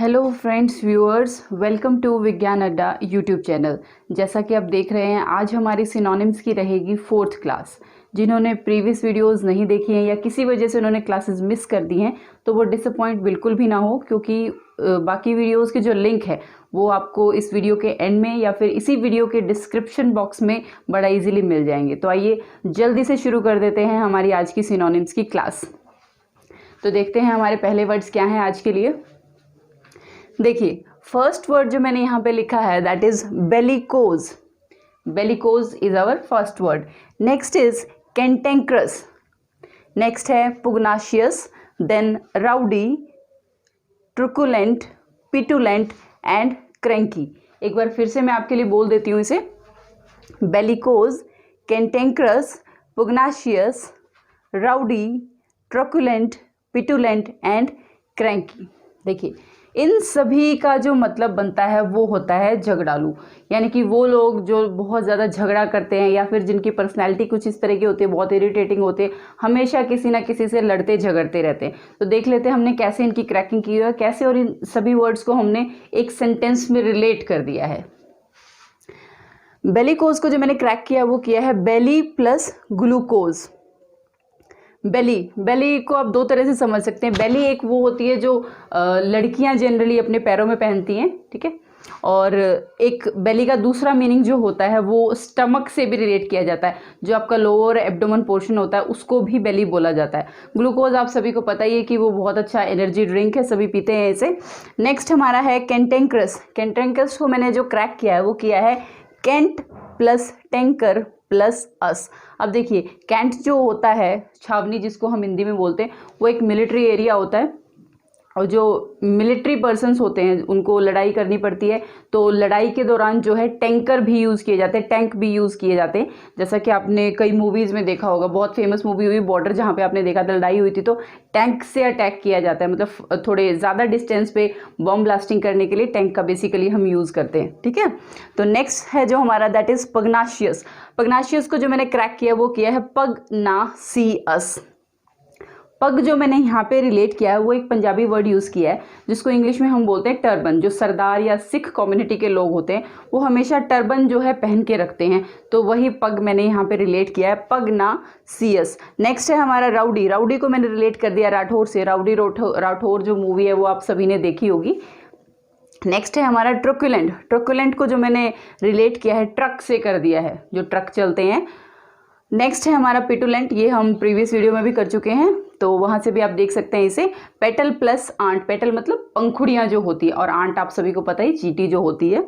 Hello friends viewers, welcome to Vigyan Adda YouTube channel. जैसा कि आप देख रहे हैं, आज हमारी सिनोनिम्स की रहेगी 4th क्लास। जिन्होंने प्रीवियस वीडियोस नहीं देखी हैं या किसी वजह से उन्होंने क्लासेस मिस कर दी हैं तो वो डिसअपॉइंट बिल्कुल भी ना हो, क्योंकि बाकी वीडियोस के जो लिंक है वो आपको इस वीडियो के एंड में या फिर इसी वीडियो के डिस्क्रिप्शन बॉक्स में बड़ा इजीली मिल जाएंगे। तो आइए जल्दी से शुरू कर देते हैं हमारी आज की सिनोनिम्स की क्लास। तो देखते हैं हमारे पहले वर्ड्स क्या हैं आज के लिए। देखिए, फर्स्ट वर्ड जो मैंने यहाँ पे लिखा है that is bellicose. Bellicose is our first word. Next is cantankerous, next है pugnacious, then rowdy, truculent, petulant and cranky. एक बार फिर से मैं आपके लिए बोल देती हूँ इसे। Bellicose, cantankerous, pugnacious, rowdy, truculent, petulant and cranky. देखिए, इन सभी का जो मतलब बनता है वो होता है झगड़ालू, यानी कि वो लोग जो बहुत ज़्यादा झगड़ा करते हैं या फिर जिनकी पर्सनैलिटी कुछ इस तरह की होती है, बहुत इरिटेटिंग होते हैं, हमेशा किसी ना किसी से लड़ते झगड़ते रहते हैं। तो देख लेते हैं हमने कैसे इनकी क्रैकिंग की है, कैसे, और इन सभी वर्ड्स को हमने एक सेंटेंस में रिलेट कर दिया है। बेलिकोज को जो मैंने क्रैक किया वो किया है बेली प्लस ग्लूकोज। बेली को आप दो तरह से समझ सकते हैं। बेली एक वो होती है जो लड़कियां जनरली अपने पैरों में पहनती हैं, ठीक है, और एक बेली का दूसरा मीनिंग जो होता है वो स्टमक से भी रिलेट किया जाता है। जो आपका लोअर एब्डोमेन पोर्शन होता है उसको भी बेली बोला जाता है। ग्लूकोज आप सभी को पता ही है कि वो बहुत अच्छा एनर्जी ड्रिंक है, सभी पीते हैं इसे। नेक्स्ट हमारा है कैंटेंक्रस। कैंटेंक्रस को मैंने जो क्रैक किया है वो किया है कैंट प्लस टैंकर प्लस अस। अब देखिए, कैंट जो होता है, छावनी जिसको हम हिंदी में बोलते हैं, वो एक मिलिट्री एरिया होता है और जो मिलिट्री पर्सन्स होते हैं उनको लड़ाई करनी पड़ती है। तो लड़ाई के दौरान जो है टैंकर भी यूज़ किए जाते हैं, टैंक भी यूज़ किए जाते हैं। जैसा कि आपने कई मूवीज़ में देखा होगा, बहुत फेमस मूवी हुई बॉर्डर, जहाँ पे आपने देखा था लड़ाई हुई थी तो टैंक से अटैक किया जाता है। मतलब थोड़े ज़्यादा डिस्टेंस पे बॉम्ब ब्लास्टिंग करने के लिए टैंक का बेसिकली हम यूज़ करते हैं, ठीक है। तो नेक्स्ट है जो हमारा दैट इज़ पग्नाशियस। पग्नाशियस को जो मैंने क्रैक किया वो किया है पग्नासियस। पग जो मैंने यहाँ पे रिलेट किया है वो एक पंजाबी वर्ड यूज़ किया है जिसको इंग्लिश में हम बोलते हैं टर्बन। जो सरदार या सिख कम्युनिटी के लोग होते हैं वो हमेशा टर्बन जो है पहन के रखते हैं, तो वही पग मैंने यहाँ पे रिलेट किया है पग्नासियस। नेक्स्ट है हमारा राउडी। राउडी को मैंने रिलेट कर दिया राठौर से। राउडी राठौर जो मूवी है वो आप सभी ने देखी होगी। नेक्स्ट है हमारा ट्रुकुलेंट। ट्रुकुलेंट को जो मैंने रिलेट किया है ट्रक से कर दिया है, जो ट्रक चलते हैं। नेक्स्ट है हमारा पिटुलेंट, ये हम प्रीवियस वीडियो में भी कर चुके हैं तो वहाँ से भी आप देख सकते हैं इसे। पेटल प्लस आंट, पेटल मतलब पंखुड़ियाँ जो होती है, और आंट आप सभी को पता ही चींटी जो होती है।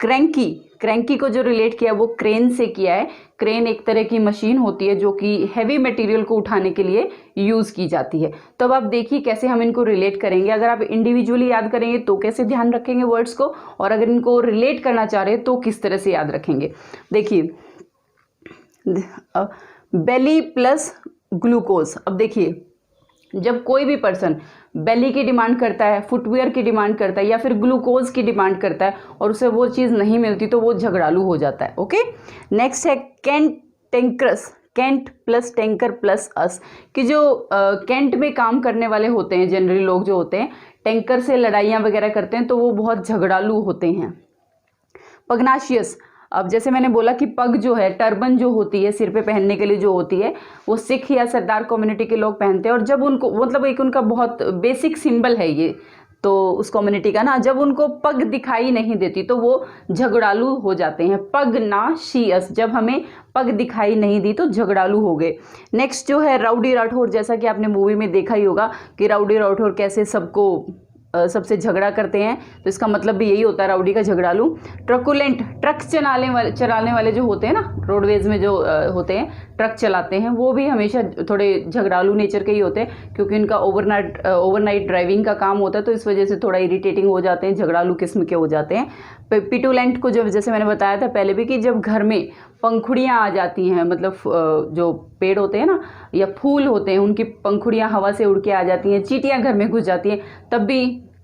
क्रैंकी, क्रैंकी को जो रिलेट किया वो क्रेन से किया है। क्रेन एक तरह की मशीन होती है जो कि हैवी मटेरियल को उठाने के लिए यूज़ की जाती है। तो अब आप देखिए कैसे हम इनको रिलेट करेंगे। अगर आप इंडिविजुअली याद करेंगे तो कैसे ध्यान रखेंगे वर्ड्स को, और अगर इनको रिलेट करना चाह रहे हैं तो किस तरह से याद रखेंगे। देखिए, बेली प्लस ग्लूकोज। अब देखिए, जब कोई भी पर्सन बेली की डिमांड करता है, फुटवेयर की डिमांड करता है या फिर ग्लूकोज की डिमांड करता है और उसे वो चीज़ नहीं मिलती तो वो झगड़ालू हो जाता है, ओके। नेक्स्ट है cantankerous. Cant plus tanker plus us, कि जो कैंट में काम करने वाले होते हैं, जनरली लोग जो होते हैं टैंकर से लड़ाइयाँ वगैरह करते हैं तो वो बहुत झगड़ालू होते हैं। पग्नाशियस, अब जैसे मैंने बोला कि पग जो है, टर्बन जो होती है सिर पे पहनने के लिए जो होती है, वो सिख या सरदार कम्युनिटी के लोग पहनते हैं। और जब उनको, मतलब एक उनका बहुत बेसिक सिंबल है ये तो उस कम्युनिटी का ना, जब उनको पग दिखाई नहीं देती तो वो झगड़ालू हो जाते हैं। पग्नाशियस, जब हमें पग दिखाई नहीं दी तो झगड़ालू हो गए। नेक्स्ट जो है राउडी राठौर। जैसा कि आपने मूवी में देखा ही होगा कि राउडी राठौर कैसे सबसे झगड़ा करते हैं, तो इसका मतलब भी यही होता है, राउडी का झगड़ालू। ट्रकुलेंट, ट्रक चलाने वाले जो होते हैं ना, रोडवेज में जो होते हैं ट्रक चलाते हैं, वो भी हमेशा थोड़े झगड़ालू नेचर के ही होते हैं, क्योंकि उनका ओवरनाइट ड्राइविंग का काम होता है तो इस वजह से थोड़ा इरिटेटिंग हो जाते हैं, झगड़ालू किस्म के हो जाते हैं। पिटुलेंट को जो जैसे मैंने बताया था पहले भी कि जब घर में पंखुड़ियाँ आ जाती हैं, मतलब जो पेड़ होते हैं ना या फूल होते हैं उनकी पंखुड़ियाँ हवा से उड़ के आ जाती हैं, चींटियाँ घर में घुस जाती हैं, तब भी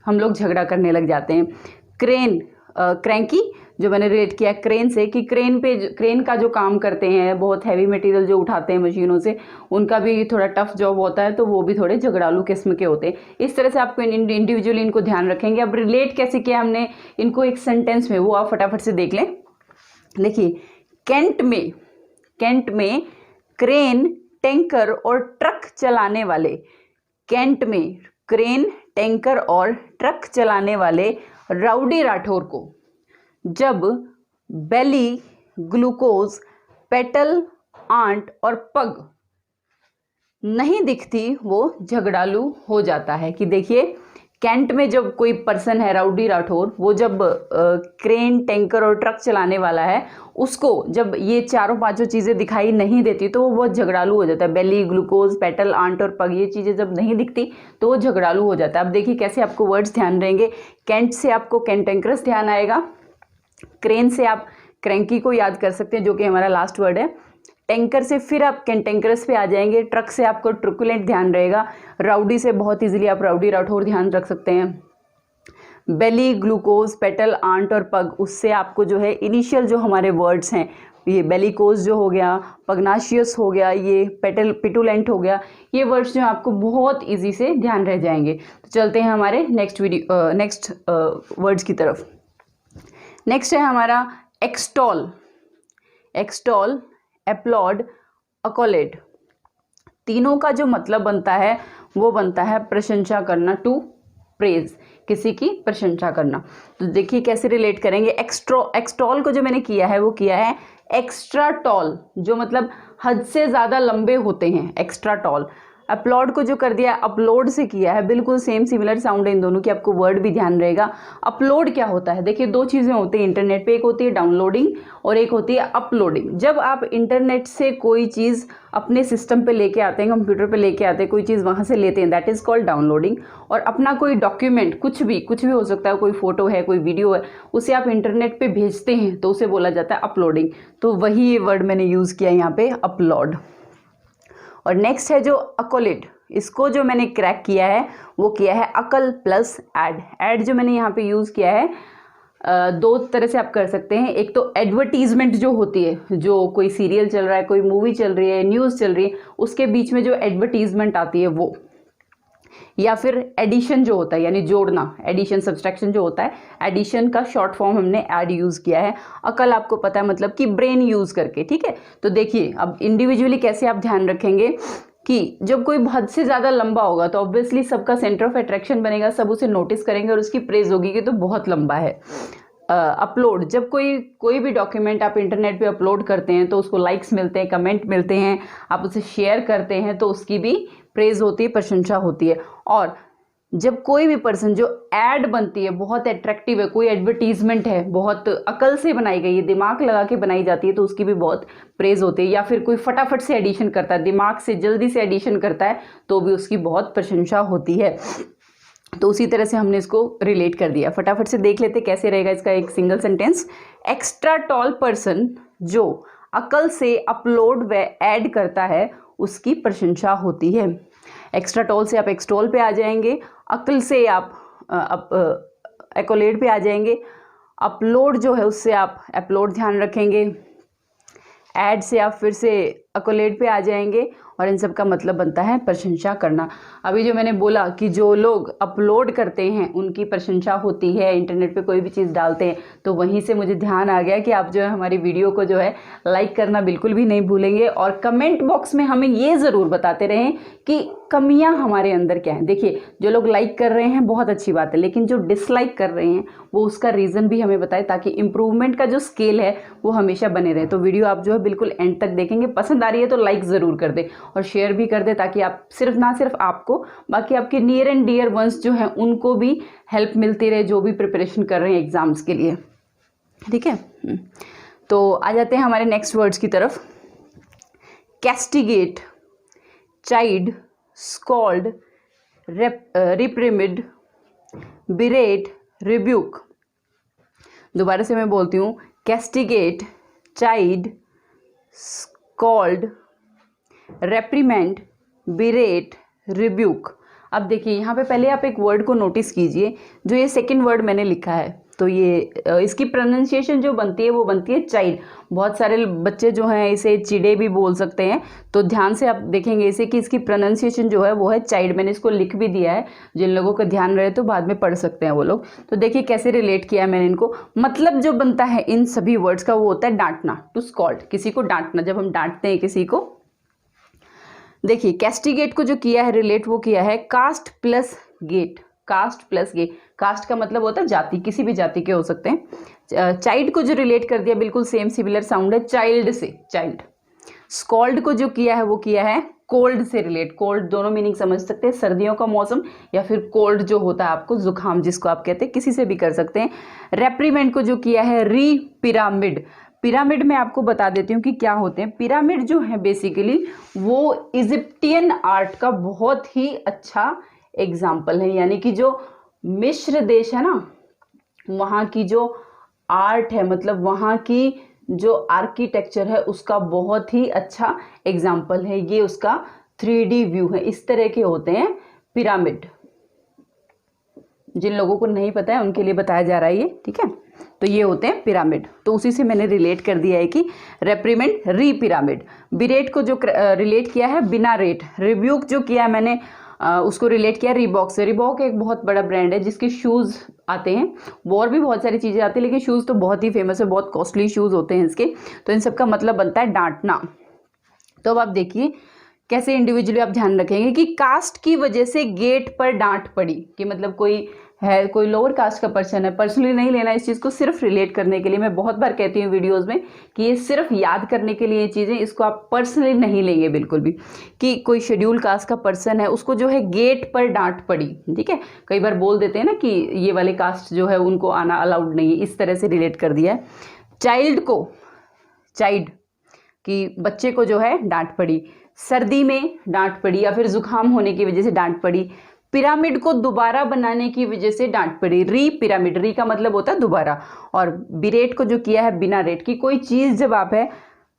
हम लोग झगड़ा करने लग जाते हैं। क्रैंकी, जो मैंने रिलेट किया क्रेन से, कि क्रेन का जो काम करते हैं, बहुत हैवी मटेरियल जो उठाते हैं मशीनों से, उनका भी थोड़ा टफ जॉब होता है, तो वो भी थोड़े झगड़ालू किस्म के होते हैं। इस तरह से आपको इंडिविजुअली इनको ध्यान रखेंगे। अब रिलेट कैसे किया हमने इनको एक सेंटेंस में, वो आप फटाफट से देख लें। देखिए, कैंट में क्रेन, टैंकर और ट्रक चलाने वाले, कैंट में क्रेन, टैंकर और ट्रक चलाने वाले राउडी राठौर को जब बेली, ग्लूकोज, पेटल, आंट और पग नहीं दिखती वो झगड़ालू हो जाता है। कि देखिए, कैंट में जब कोई पर्सन है राउडी राठौर, वो जब क्रेन, टैंकर और ट्रक चलाने वाला है, उसको जब ये चारों पांचों चीज़ें दिखाई नहीं देती तो वो बहुत झगड़ालू हो जाता है। बेली, ग्लूकोज, पेटल, आंट और पग, ये चीज़ें जब नहीं दिखती तो वो झगड़ालू हो जाता है। अब देखिए कैसे आपको वर्ड्स ध्यान रहेंगे। कैंट से आपको कैंटेंक्रस ध्यान आएगा, क्रेन से आप क्रैंकी को याद कर सकते हैं जो कि हमारा लास्ट वर्ड है, टैंकर से फिर आप कैंटेंक्रस पे आ जाएंगे, ट्रक से आपको ट्रुकुलेंट ध्यान रहेगा, राउडी से बहुत इजीली आप राउडी राठौर ध्यान रख सकते हैं, बेली, ग्लूकोज, पेटल, आंट और पग, उससे आपको जो है इनिशियल जो हमारे वर्ड्स हैं, ये बेलिकोज जो हो गया, पग्नाशियस हो गया, ये पिटुलेंट हो गया, ये वर्ड्स जो आपको बहुत इजी से ध्यान रह जाएंगे। तो चलते हैं हमारे नेक्स्ट वर्ड्स की तरफ। नेक्स्ट है हमारा एक्सटॉल, एप्लॉड, अकोलेट। तीनों का जो मतलब बनता है वो बनता है प्रशंसा करना, टू प्रेज, किसी की प्रशंसा करना। तो देखिए कैसे रिलेट करेंगे। एक्सटॉल को जो मैंने किया है वो किया है एक्स्ट्रा टॉल, जो मतलब हद से ज़्यादा लंबे होते हैं, एक्स्ट्रा टॉल। अपलोड को जो कर दिया है अपलोड से किया है, बिल्कुल सेम सिमिलर साउंड है इन दोनों की, आपको वर्ड भी ध्यान रहेगा। अपलोड क्या होता है, देखिए दो चीज़ें होती हैं इंटरनेट पे, एक होती है डाउनलोडिंग और एक होती है अपलोडिंग। जब आप इंटरनेट से कोई चीज़ अपने सिस्टम पे लेके आते हैं, कंप्यूटर पे लेके आते हैं, कोई चीज़ वहाँ से लेते हैं, दैट इज़ कॉल्ड डाउनलोडिंग। और अपना कोई डॉक्यूमेंट, कुछ भी हो सकता है, कोई फोटो है, कोई वीडियो है, उसे आप इंटरनेट पे भेजते हैं तो उसे बोला जाता है अपलोडिंग। तो वही ये वर्ड मैंने यूज़ किया यहाँ पे, अपलोड। और नेक्स्ट है जो अकोलेट, इसको जो मैंने क्रैक किया है वो किया है अकल प्लस एड। एड जो मैंने यहाँ पे यूज़ किया है, दो तरह से आप कर सकते हैं। एक तो एडवर्टीजमेंट जो होती है, जो कोई सीरियल चल रहा है, कोई मूवी चल रही है, न्यूज़ चल रही है, उसके बीच में जो एडवर्टीजमेंट आती है वो, या फिर एडिशन जो होता है यानी जोड़ना, एडिशन सब्सट्रैक्शन जो होता है, एडिशन का शॉर्ट फॉर्म हमने ऐड यूज़ किया है। अकल आपको पता है मतलब कि ब्रेन यूज़ करके, ठीक है। तो देखिए अब इंडिविजुअली कैसे आप ध्यान रखेंगे कि जब कोई हद से ज़्यादा लंबा होगा तो ऑब्वियसली सबका सेंटर ऑफ अट्रैक्शन बनेगा, सब उसे नोटिस करेंगे और उसकी प्रेज होगी कि तो बहुत लंबा है। अपलोड, जब कोई भी डॉक्यूमेंट आप इंटरनेट पे अपलोड करते हैं तो उसको लाइक्स मिलते हैं, कमेंट मिलते हैं, आप उसे शेयर करते हैं तो उसकी भी प्रेज होती है, प्रशंसा होती है। और जब कोई भी पर्सन जो ऐड बनती है, बहुत अट्रैक्टिव है, कोई एडवर्टीजमेंट है, बहुत अकल से बनाई गई है, दिमाग लगा के बनाई जाती है, तो उसकी भी बहुत प्रेज होती है। या फिर कोई फटाफट से एडिशन करता है, दिमाग से जल्दी से एडिशन करता है, तो भी उसकी बहुत प्रशंसा होती है। तो उसी तरह से हमने इसको रिलेट कर दिया। फटाफट से देख लेते कैसे रहेगा इसका एक single sentence. Extra tall person जो अकल से अपलोड व ऐड करता है उसकी प्रशंसा होती है। एक्स्ट्रा टॉल से आप एक्सटॉल पे आ जाएंगे, अकल से आप एकोलेट पे आ जाएंगे, अपलोड जो है उससे आप अपलोड ध्यान रखेंगे, ऐड से आप फिर से अकोलेट पे आ जाएंगे, और इन सब का मतलब बनता है प्रशंसा करना। अभी जो मैंने बोला कि जो लोग अपलोड करते हैं उनकी प्रशंसा होती है, इंटरनेट पे कोई भी चीज़ डालते हैं, तो वहीं से मुझे ध्यान आ गया कि आप जो है हमारी वीडियो को जो है लाइक करना बिल्कुल भी नहीं भूलेंगे, और कमेंट बॉक्स में हमें ये ज़रूर बताते रहें कि कमियां हमारे अंदर क्या हैं। देखिए जो लोग लाइक कर रहे हैं बहुत अच्छी बात है, लेकिन जो डिसलाइक कर रहे हैं वो उसका रीज़न भी हमें बताएं, ताकि इम्प्रूवमेंट का जो स्केल है वो हमेशा बने रहे। तो वीडियो आप जो है बिल्कुल एंड तक देखेंगे, पसंद आ रही है तो लाइक ज़रूर कर दें और शेयर भी कर दें, ताकि आप ना सिर्फ आपको, बाकी आपके नियर एंड डियर वंस जो हैं उनको भी हेल्प मिलती रहे, जो भी प्रिपरेशन कर रहे हैं एग्जाम्स के लिए। ठीक है, तो आ जाते हैं हमारे नेक्स्ट वर्ड्स की तरफ। कैस्टिगेट, चाइड, स्कॉल्ड, रिप्रिमिड, बिरेट, रिब्यूक। दोबारा से मैं बोलती हूँ, कैस्टिगेट, चाइड, स्कॉल्ड, रेप्रीमेंड, बिरेट, रिब्यूक। अब देखिए यहाँ पे पहले आप एक वर्ड को नोटिस कीजिए, जो ये सेकंड वर्ड मैंने लिखा है, तो ये इसकी प्रोनाउंसिएशन जो बनती है वो बनती है चाइल्ड। बहुत सारे बच्चे जो हैं इसे चिड़े भी बोल सकते हैं, तो ध्यान से आप देखेंगे इसे कि इसकी प्रोनाउंसिएशन जो है वो है चाइल्ड। मैंने इसको लिख भी दिया है, जिन लोगों का ध्यान रहे तो बाद में पढ़ सकते हैं वो लोग। तो देखिए कैसे रिलेट किया है मैंने इनको। मतलब जो बनता है इन सभी वर्ड्स का वो होता है डांटना, टू स्कॉल्ड, किसी को डांटना, जब हम डांटते हैं किसी को। देखिए कैस्टिगेट को जो किया है रिलेट, वो किया है cast plus gate, cast plus gate. Cast का मतलब होता है जाति, किसी भी जाति के हो सकते हैं। चाइल्ड को जो रिलेट कर दिया बिल्कुल सेम सिमिलर साउंड है चाइल्ड से, चाइल्ड। स्कॉल्ड को जो किया है वो किया है कोल्ड से रिलेट। कोल्ड दोनों मीनिंग समझ सकते हैं, सर्दियों का मौसम या फिर कोल्ड जो होता है आपको जुकाम जिसको आप कहते हैं, किसी से भी कर सकते हैं। रेप्रीमेंट को जो किया है री पिरामिड। पिरामिड में आपको बता देती हूँ कि क्या होते हैं। पिरामिड जो है बेसिकली वो इजिप्टियन आर्ट का बहुत ही अच्छा एग्जाम्पल है, यानी कि जो मिस्र देश है ना, वहाँ की जो आर्ट है, मतलब वहाँ की जो आर्किटेक्चर है उसका बहुत ही अच्छा एग्जाम्पल है। ये उसका 3D व्यू है। इस तरह के होते हैं पिरामिड। जिन लोगों को नहीं पता है उनके लिए बताया जा रहा है ये, ठीक है। तो ये होते हैं पिरामिड। तो उसी से मैंने रिलेट कर दिया है कि रेप्रीमेंट री पिरामिड। बिरेट को जो रिलेट किया है बिना रेट। रिब्यूक जो किया है मैंने उसको रिलेट किया रिबॉक से। रिबॉक एक बहुत बड़ा ब्रांड है जिसके शूज़ आते हैं, वो और भी बहुत सारी चीज़ें आती हैं, लेकिन शूज़ तो बहुत ही फेमस है, बहुत कॉस्टली शूज़ होते हैं इसके। तो इन सब का मतलब बनता है डांटना। तो अब आप देखिए कैसे इंडिविजुअली आप ध्यान रखेंगे कि कास्ट की वजह से गेट पर डांट पड़ी, कि मतलब कोई है, कोई लोअर कास्ट का पर्सन है। पर्सनली नहीं लेना इस चीज़ को, सिर्फ रिलेट करने के लिए। मैं बहुत बार कहती हूँ वीडियोस में कि ये सिर्फ याद करने के लिए ये चीज़ें, इसको आप पर्सनली नहीं लेंगे बिल्कुल भी, कि कोई शेड्यूल कास्ट का पर्सन है उसको जो है गेट पर डांट पड़ी, ठीक है। कई बार बोल देते हैं ना कि ये वाले कास्ट जो है उनको आना अलाउड नहीं है, इस तरह से रिलेट कर दिया है। चाइल्ड को, चाइल्ड कि बच्चे को जो है डांट पड़ी, सर्दी में डांट पड़ी या फिर जुकाम होने की वजह से डांट पड़ी। पिरामिड को दोबारा बनाने की वजह से डांट पड़ी, री पिरामिड। री का मतलब होता है दोबारा। और बिरेट को जो किया है बिना रेट, की कोई चीज़ जब आप है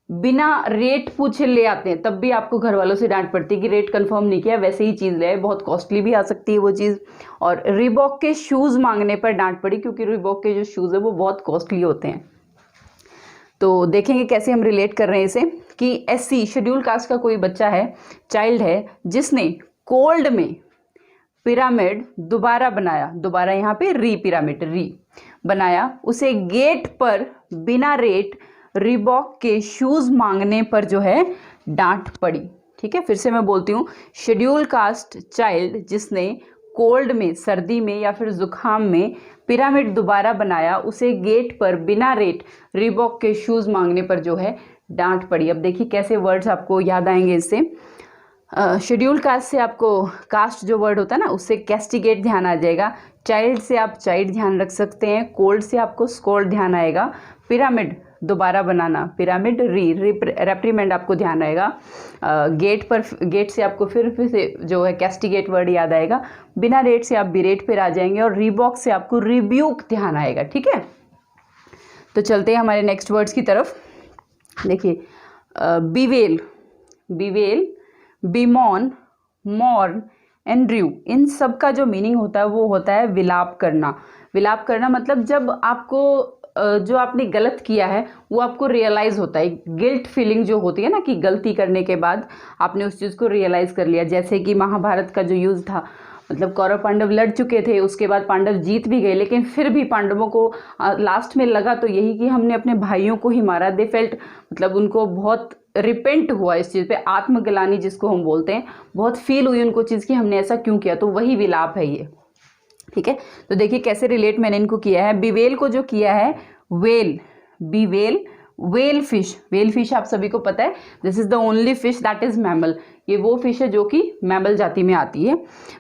बिना रेट पूछे ले आते हैं तब भी आपको घर वालों से डांट पड़ती है कि रेट कंफर्म नहीं किया, वैसे ही चीज़ ले आए, बहुत कॉस्टली भी आ सकती है वो चीज़। और रिबॉक के शूज़ मांगने पर डांट पड़ी, क्योंकि रिबॉक के जो शूज़ है वो बहुत कॉस्टली होते हैं। तो देखेंगे कैसे हम रिलेट कर रहे हैं इसे, कि एससी शेड्यूल कास्ट का कोई बच्चा है, चाइल्ड है, जिसने कोल्ड में पिरामिड दोबारा बनाया, दोबारा यहाँ पे री पिरामिड, री बनाया, उसे गेट पर बिना रेट रिबॉक के शूज़ मांगने पर जो है डांट पड़ी, ठीक है। फिर से मैं बोलती हूँ, शेड्यूल कास्ट चाइल्ड जिसने कोल्ड में, सर्दी में या फिर जुकाम में पिरामिड दोबारा बनाया, उसे गेट पर बिना रेट रिबॉक के शूज़ मांगने पर जो है डांट पड़ी। अब देखिए कैसे वर्ड्स आपको याद आएंगे इससे। शेड्यूल कास्ट से आपको कास्ट जो वर्ड होता है ना, उससे कैस्टिगेट ध्यान आ जाएगा। चाइल्ड से आप चाइल्ड ध्यान रख सकते हैं। कोल्ड से आपको स्कोल्ड ध्यान आएगा। पिरामिड दोबारा बनाना, पिरामिड री, रेप्रीमेंड आपको ध्यान आएगा। गेट पर, गेट से आपको फिर से जो है कैस्टिगेट वर्ड याद आएगा। बिना रेट से आप बिरेट पर आ जाएंगे। और रिबॉक से आपको रिब्यूक ध्यान आएगा, ठीक है। तो चलते हैं हमारे नेक्स्ट वर्ड्स की तरफ। देखिए bewail, bewail, bemoan, mourn and rue, इन सब का जो मीनिंग होता है वो होता है विलाप करना। विलाप करना मतलब जब आपको जो आपने गलत किया है वो आपको रियलाइज़ होता है। गिल्ट फीलिंग जो होती है ना, कि गलती करने के बाद आपने उस चीज़ को रियलाइज़ कर लिया। जैसे कि महाभारत का जो युद्ध था, मतलब कौरव पांडव लड़ चुके थे, उसके बाद पांडव जीत भी गए, लेकिन फिर भी पांडवों को लास्ट में लगा तो यही कि हमने अपने भाइयों को ही मारा। दे फेल्ट, मतलब उनको बहुत रिपेंट हुआ इस चीज़ पे, आत्मग्लानि जिसको हम बोलते हैं, बहुत फील हुई उनको चीज़ कि हमने ऐसा क्यों किया। तो वही विलाप है ये, ठीक है। तो देखिए कैसे रिलेट मैंने इनको किया है। बीवेल को जो किया है well, bevel, well fish. Well fish आप सभी को पता है, this is the only fish that is mammal. ये वो फिश है जो कि मैमल जाति में आती है।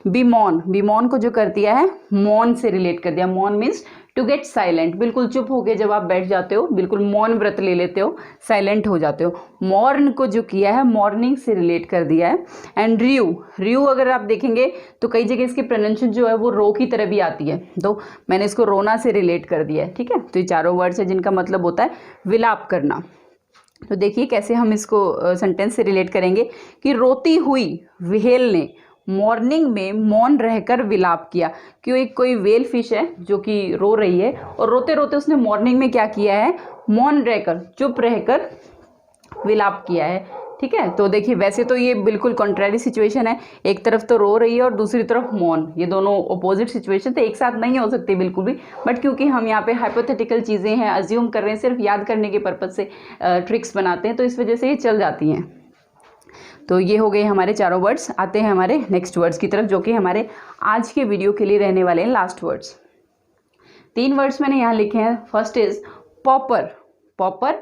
बीमॉन, बीमॉन को जो कर दिया है मौन से रिलेट कर दिया। मौन मीन्स टू गेट साइलेंट, बिल्कुल चुप होके जब आप बैठ जाते हो, बिल्कुल मौन व्रत ले लेते हो, साइलेंट हो जाते हो। मॉर्न को जो किया है मॉर्निंग से रिलेट कर दिया है। एंड ड्रू, ड्रू अगर आप देखेंगे तो कई जगह इसकी प्रोनाउंसिएशन जो है वो रो की तरह भी आती है, तो मैंने इसको रोना से रिलेट कर दिया है, ठीक है। तो ये चारों वर्ड्स है जिनका मतलब होता है विलाप करना। तो देखिए कैसे हम इसको सेंटेंस से रिलेट करेंगे कि रोती हुई व्हेल ने मॉर्निंग में मौन रहकर विलाप किया। क्यों, एक कोई वेल फिश है जो कि रो रही है और रोते रोते उसने मॉर्निंग में क्या किया है, मौन रहकर, चुप रहकर विलाप किया है। ठीक है, तो देखिए वैसे तो ये बिल्कुल कॉन्ट्रेरी सिचुएशन है, एक तरफ तो रो रही है और दूसरी तरफ मौन, ये दोनों अपोजिट सिचुएशन तो एक साथ नहीं हो सकती बिल्कुल भी। बट क्योंकि हम यहाँ पे हाइपोथेटिकल चीज़ें हैं, अज्यूम कर रहे हैं, सिर्फ याद करने के पर्पज से ट्रिक्स बनाते हैं, तो इस वजह से ये चल जाती हैं। तो ये हो गए हमारे चारों वर्ड्स। आते हैं हमारे नेक्स्ट वर्ड्स की तरफ, जो कि हमारे आज के वीडियो के लिए रहने वाले हैं लास्ट वर्ड्स। 3 वर्ड्स मैंने यहाँ लिखे हैं। First is pauper. Pauper,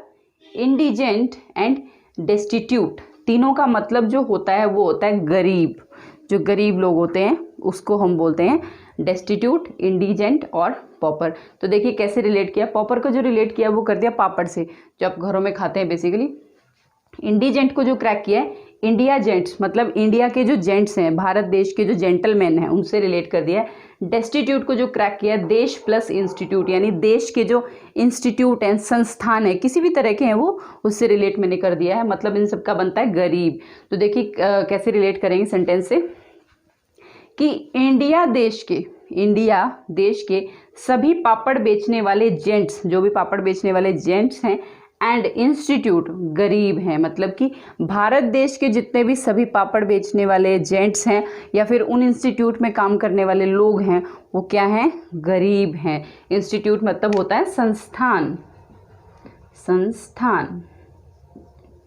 indigent and destitute, तीनों का मतलब जो होता है वो होता है गरीब। जो गरीब लोग होते हैं उसको हम बोलते हैं डेस्टिट्यूट, इंडिजेंट और पॉपर। तो देखिए कैसे रिलेट किया, पॉपर को जो रिलेट किया वो कर दिया पापड़ से, जो आप घरों में खाते हैं बेसिकली। इंडिजेंट को जो क्रैक किया है इंडिया जेंट्स, मतलब इंडिया के जो जेंट्स हैं, भारत देश के जो जेंटलमैन हैं, उनसे रिलेट कर दिया है। डेस्टिट्यूट को जो क्रैक किया है देश प्लस इंस्टीट्यूट, यानी देश के जो इंस्टीट्यूट हैं, संस्थान है, किसी भी तरह के हैं वो, उससे रिलेट मैंने कर दिया है। मतलब इन सबका बनता है गरीब। तो देखिए कैसे रिलेट करेंगे सेंटेंस से कि इंडिया देश के सभी पापड़ बेचने वाले जेंट्स, जो भी पापड़ बेचने वाले जेंट्स हैं, एंड इंस्टीट्यूट गरीब हैं। मतलब कि भारत देश के जितने भी सभी पापड़ बेचने वाले जेंट्स हैं या फिर उन इंस्टीट्यूट में काम करने वाले लोग हैं, वो क्या हैं, गरीब हैं। इंस्टीट्यूट मतलब होता है संस्थान, संस्थान।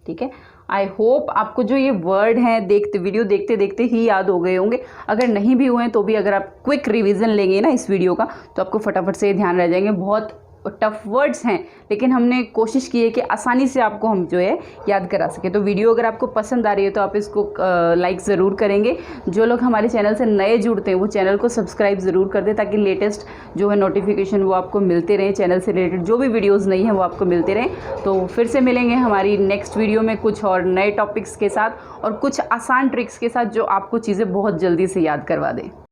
ठीक है, आई होप आपको जो ये वर्ड हैं वीडियो देखते देखते ही याद हो गए होंगे। अगर नहीं भी हुए हैं तो भी अगर आप क्विक रिवीजन लेंगे ना इस वीडियो का, तो आपको फटाफट से ध्यान रह जाएंगे। बहुत टफ वर्ड्स हैं, लेकिन हमने कोशिश की है कि आसानी से आपको हम जो है याद करा सके। तो वीडियो अगर आपको पसंद आ रही है तो आप इसको लाइक ज़रूर करेंगे। जो लोग हमारे चैनल से नए जुड़ते हैं वो चैनल को सब्सक्राइब ज़रूर कर दें, ताकि लेटेस्ट जो है नोटिफिकेशन वो आपको मिलते रहें। चैनल से रिलेटेड जो भी वीडियोज़ नहीं है वो आपको मिलते रहें। तो फिर से मिलेंगे हमारी नेक्स्ट वीडियो में कुछ और नए टॉपिक्स के साथ और कुछ आसान ट्रिक्स के साथ, जो आपको चीज़ें बहुत जल्दी से याद करवा दें।